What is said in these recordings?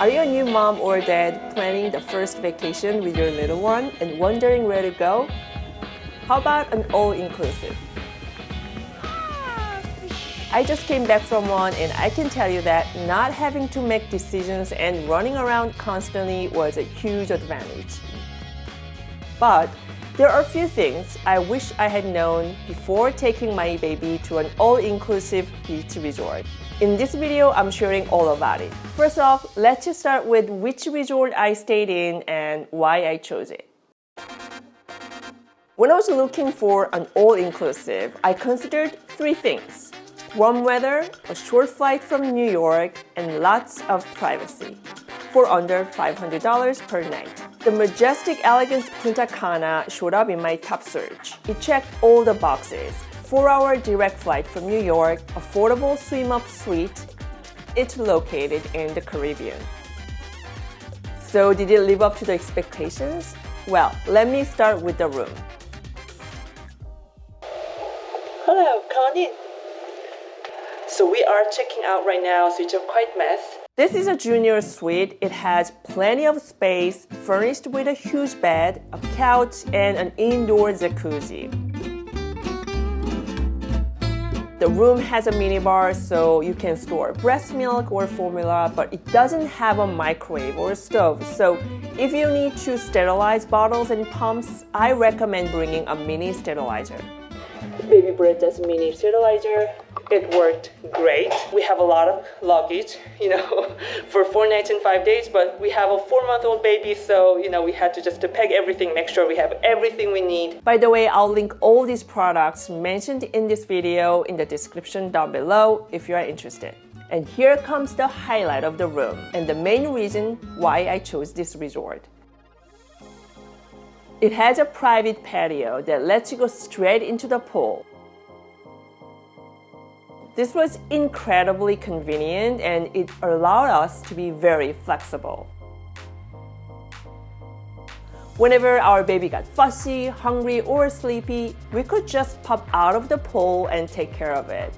Are you a new mom or dad planning the first vacation with your little one and wondering where to go? How about an all-inclusive? I just came back from one and I can tell you that not having to make decisions and running around constantly was a huge advantage. But there are a few things I wish I had known before taking my baby to an all-inclusive beach resort. In this video, I'm sharing all about it. First off, let's just start with which resort I stayed in and why I chose it. When I was looking for an all-inclusive, I considered three things: warm weather, a short flight from New York, and lots of privacy for under $500 per night. The Majestic Elegance Punta Cana showed up in my top search. It checked all the boxes. 4-hour direct flight from New York, affordable Swimup Suite. It's located in the Caribbean. So did it live up to the expectations? Well, let me start with the room. Hello, come on in. So we are checking out right now, so it's a quite mess. This is a junior suite. It has plenty of space, furnished with a huge bed, a couch, and an indoor jacuzzi. The room has a minibar, so you can store breast milk or formula, but it doesn't have a microwave or a stove. So if you need to sterilize bottles and pumps, I recommend bringing a mini sterilizer. Baby Bretta's mini sterilizer. It worked great. We have a lot of luggage, for 4 nights and 5 days, but we have a 4-month-old baby, so, we had to just pack everything, make sure we have everything we need. By the way, I'll link all these products mentioned in this video in the description down below if you are interested. And here comes the highlight of the room and the main reason why I chose this resort. It has a private patio that lets you go straight into the pool. This was incredibly convenient and it allowed us to be very flexible. Whenever our baby got fussy, hungry, or sleepy, we could just pop out of the pool and take care of it.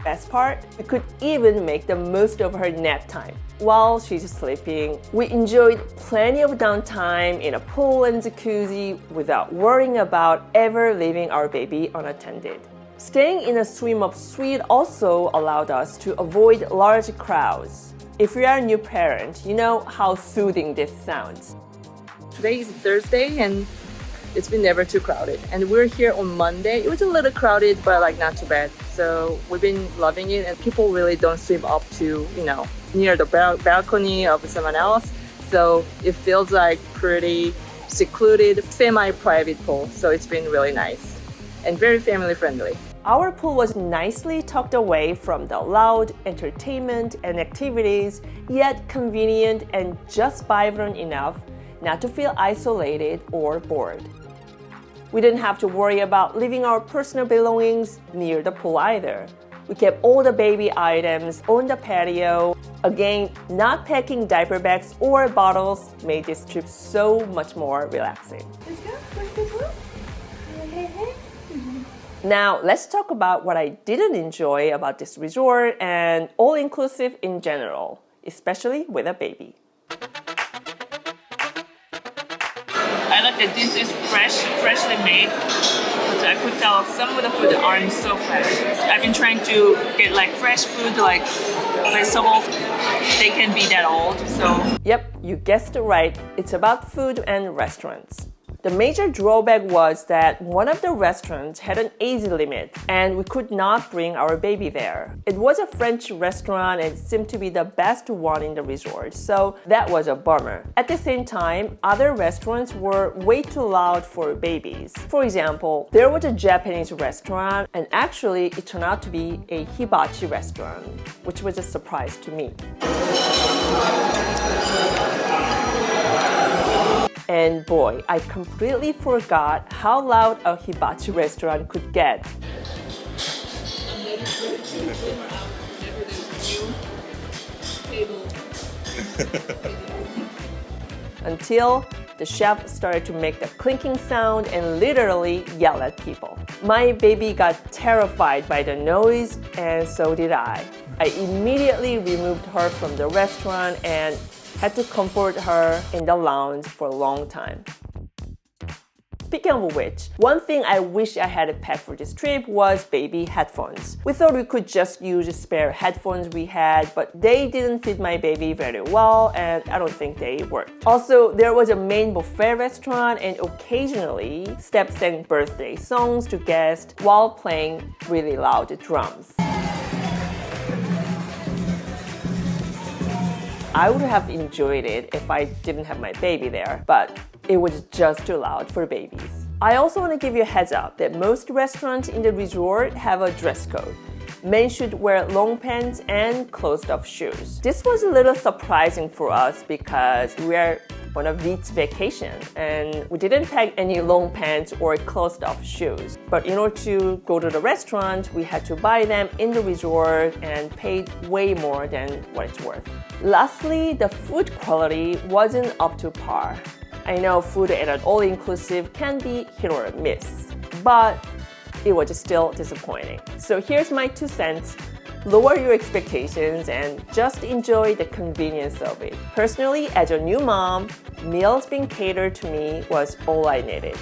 Best part, we could even make the most of her nap time. While she's sleeping, we enjoyed plenty of downtime in a pool and jacuzzi without worrying about ever leaving our baby unattended. Staying in a Swimup Suite also allowed us to avoid large crowds. If you are a new parent, you know how soothing this sounds. Today is Thursday and it's been never too crowded. And we're here on Monday. It was a little crowded, but not too bad. So we've been loving it and people really don't swim up to, near the balcony of someone else. So it feels like pretty secluded, semi-private pool. So it's been really nice and very family friendly. Our pool was nicely tucked away from the loud entertainment and activities, yet convenient and just vibrant enough not to feel isolated or bored. We didn't have to worry about leaving our personal belongings near the pool either. We kept all the baby items on the patio. Again, not packing diaper bags or bottles made this trip so much more relaxing. Let's go. Let's go. Now, let's talk about what I didn't enjoy about this resort and all-inclusive in general, especially with a baby. I like that this is freshly made. So I could tell some of the food aren't so fresh. I've been trying to get fresh food, like vegetables. They can be that old, so. Yep, you guessed it right. It's about food and restaurants. The major drawback was that one of the restaurants had an age limit and we could not bring our baby there. It was a French restaurant and it seemed to be the best one in the resort, so that was a bummer. At the same time, other restaurants were way too loud for babies. For example, there was a Japanese restaurant and actually it turned out to be a hibachi restaurant, which was a surprise to me. And boy, I completely forgot how loud a hibachi restaurant could get. Until the chef started to make the clinking sound and literally yell at people. My baby got terrified by the noise, and so did I. I immediately removed her from the restaurant and had to comfort her in the lounge for a long time. Speaking of which, one thing I wish I had packed for this trip was baby headphones. We thought we could just use spare headphones we had, but they didn't fit my baby very well and I don't think they worked. Also, there was a main buffet restaurant and occasionally Steph sang birthday songs to guests while playing really loud drums. I would have enjoyed it if I didn't have my baby there, but it was just too loud for babies. I also want to give you a heads up that most restaurants in the resort have a dress code. Men should wear long pants and closed-off shoes. This was a little surprising for us because we are on a beach vacation and we didn't pack any long pants or closed-off shoes. But in order to go to the restaurant, we had to buy them in the resort and paid way more than what it's worth. Lastly, the food quality wasn't up to par. I know food at an all-inclusive can be hit or miss, but it was still disappointing. So here's my 2 cents. Lower your expectations and just enjoy the convenience of it. Personally, as a new mom, meals being catered to me was all I needed.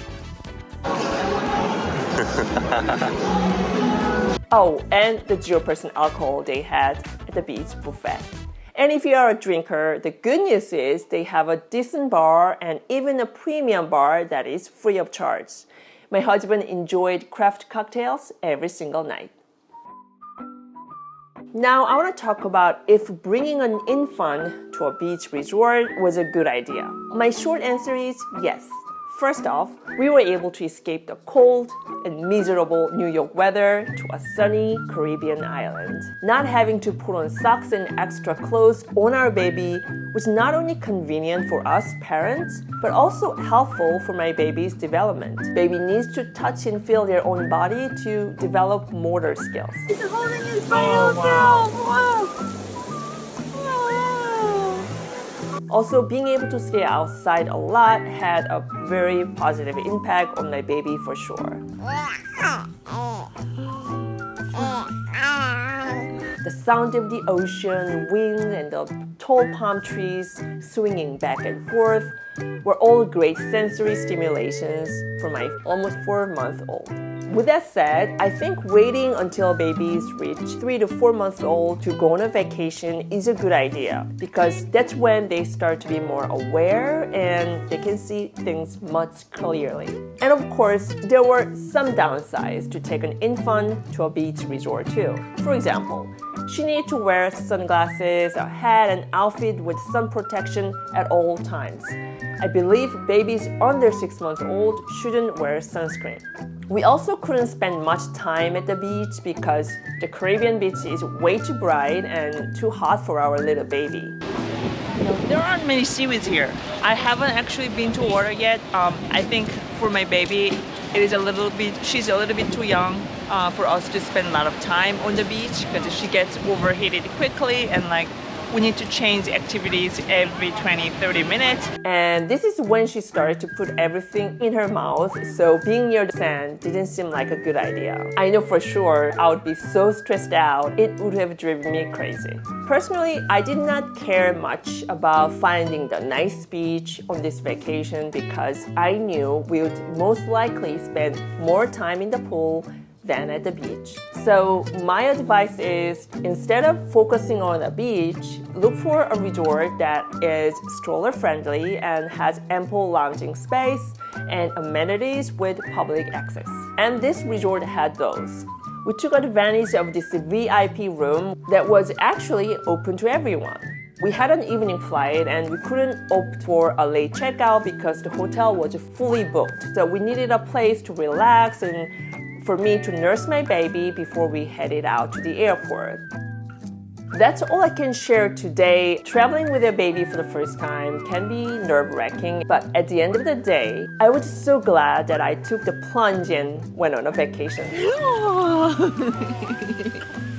Oh, and the 0% alcohol they had at the beach buffet. And if you are a drinker, the good news is they have a decent bar and even a premium bar that is free of charge. My husband enjoyed craft cocktails every single night. Now I want to talk about if bringing an infant to a beach resort was a good idea. My short answer is yes. First off, we were able to escape the cold and miserable New York weather to a sunny Caribbean island. Not having to put on socks and extra clothes on our baby was not only convenient for us parents, but also helpful for my baby's development. Baby needs to touch and feel their own body to develop motor skills. He's holding his by himself! Wow. Also, being able to stay outside a lot had a very positive impact on my baby for sure. The sound of the ocean, wind, and the tall palm trees swinging back and forth were all great sensory stimulations for my almost 4-month-old. With that said, I think waiting until babies reach 3 to 4 months old to go on a vacation is a good idea because that's when they start to be more aware and they can see things much clearly. And of course, there were some downsides to take an infant to a beach resort too. For example, she needed to wear sunglasses, a hat, and outfit with sun protection at all times. I believe babies under 6 months old shouldn't wear sunscreen. We also couldn't spend much time at the beach because the Caribbean beach is way too bright and too hot for our little baby. There aren't many seaweeds here. I haven't actually been to water yet. I think for my baby, she's a little bit too young for us to spend a lot of time on the beach because she gets overheated quickly and we need to change activities every 20-30 minutes. And this is when she started to put everything in her mouth, so being near the sand didn't seem like a good idea. I know for sure I would be so stressed out, it would have driven me crazy. Personally, I did not care much about finding the nice beach on this vacation because I knew we would most likely spend more time in the pool than at the beach. So my advice is, instead of focusing on the beach, look for a resort that is stroller friendly and has ample lounging space and amenities with public access. And this resort had those. We took advantage of this VIP room that was actually open to everyone. We had an evening flight and we couldn't opt for a late checkout because the hotel was fully booked. So we needed a place to relax and for me to nurse my baby before we headed out to the airport. That's all I can share today. Traveling with a baby for the first time can be nerve-wracking, but at the end of the day, I was so glad that I took the plunge and went on a vacation.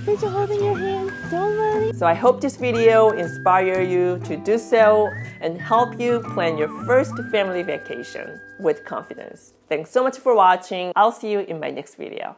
Thanks for holding your hand. Don't worry. So I hope this video inspires you to do so and help you plan your first family vacation with confidence. Thanks so much for watching. I'll see you in my next video.